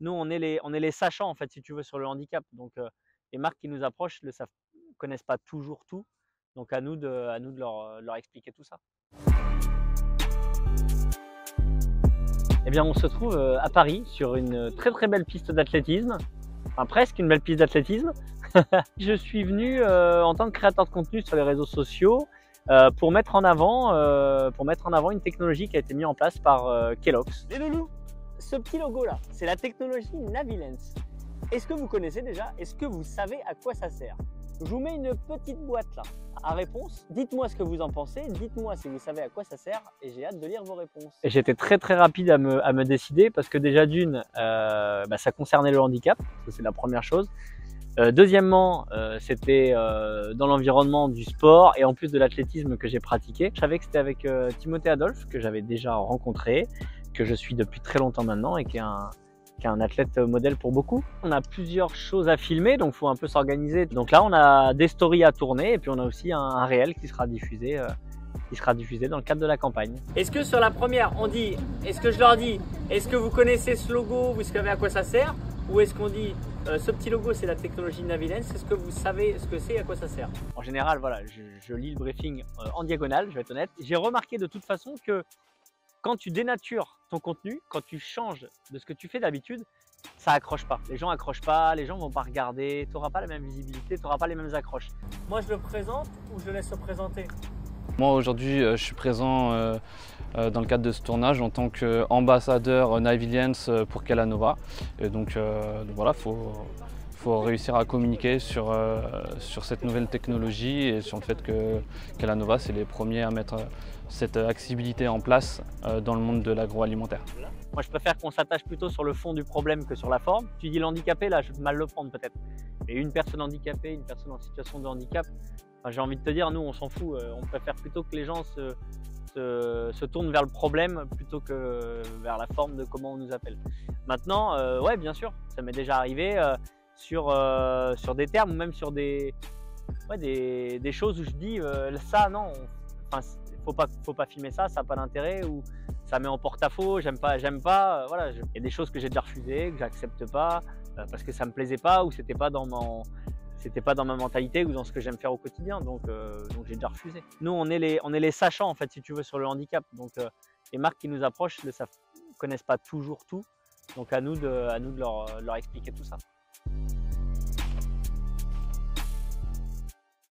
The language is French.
Nous, on est les sachants, en fait, si tu veux, sur le handicap. Donc, les marques qui nous approchent ne connaissent pas toujours tout. Donc, à nous de leur expliquer tout ça. Eh bien, on se trouve à Paris, sur une très très belle piste d'athlétisme. Enfin, presque une belle piste d'athlétisme. Je suis venu en tant que créateur de contenu sur les réseaux sociaux pour mettre en avant une technologie qui a été mise en place par Kellogg's. Les loulous, ce petit logo là, c'est la technologie Navilence. Est-ce que vous connaissez déjà? Est-ce que vous savez à quoi ça sert? Je vous mets une petite boîte là à réponse. Dites-moi ce que vous en pensez, dites-moi si vous savez à quoi ça sert et j'ai hâte de lire vos réponses. Et j'étais très très rapide à me décider parce que déjà d'une, ça concernait le handicap, ça c'est la première chose. Deuxièmement, c'était dans l'environnement du sport et en plus de l'athlétisme que j'ai pratiqué. Je savais que c'était avec Timothée Adolphe, que j'avais déjà rencontré, que je suis depuis très longtemps maintenant et qui est un athlète modèle pour beaucoup. On a plusieurs choses à filmer, donc il faut un peu s'organiser. Donc là, on a des stories à tourner et puis on a aussi un réel qui sera diffusé dans le cadre de la campagne. Est-ce que sur la première, est-ce que je leur dis, est-ce que vous connaissez ce logo, vous savez à quoi ça sert? Ou est-ce qu'on dit, ce petit logo c'est la technologie Navilence, est-ce que vous savez ce que c'est et à quoi ça sert? En général, voilà, je lis le briefing en diagonale, je vais être honnête. J'ai remarqué de toute façon que quand tu dénatures ton contenu, quand tu changes de ce que tu fais d'habitude, ça accroche pas. Les gens accrochent pas, les gens vont pas regarder, tu n'auras pas la même visibilité, tu n'auras pas les mêmes accroches. Moi je le présente ou je le laisse se présenter? Moi aujourd'hui je suis présent dans le cadre de ce tournage en tant qu'ambassadeur Navilence pour Kellanova. Et donc voilà, faut réussir à communiquer sur cette nouvelle technologie et sur le fait que Kellanova c'est les premiers à mettre cette accessibilité en place dans le monde de l'agroalimentaire. Moi je préfère qu'on s'attache plutôt sur le fond du problème que sur la forme. Tu dis l'handicapé, là je vais mal le prendre peut-être. Mais une personne handicapée, une personne en situation de handicap, enfin, j'ai envie de te dire, nous on s'en fout. On préfère plutôt que les gens se tournent vers le problème plutôt que vers la forme de comment on nous appelle. Maintenant, ouais bien sûr, ça m'est déjà arrivé sur des termes ou même sur des choses où je dis ça non, enfin, faut pas filmer ça, ça n'a pas d'intérêt, ou ça met en porte-à-faux, j'aime pas, voilà. Il y a des choses que j'ai déjà refusées, que j'accepte pas, parce que ça me plaisait pas ou c'était pas dans ma mentalité ou dans ce que j'aime faire au quotidien, donc j'ai déjà refusé. Nous on est les sachants, en fait, si tu veux, sur le handicap. Donc les marques qui nous approchent ne connaissent pas toujours tout, donc à nous de leur expliquer tout ça.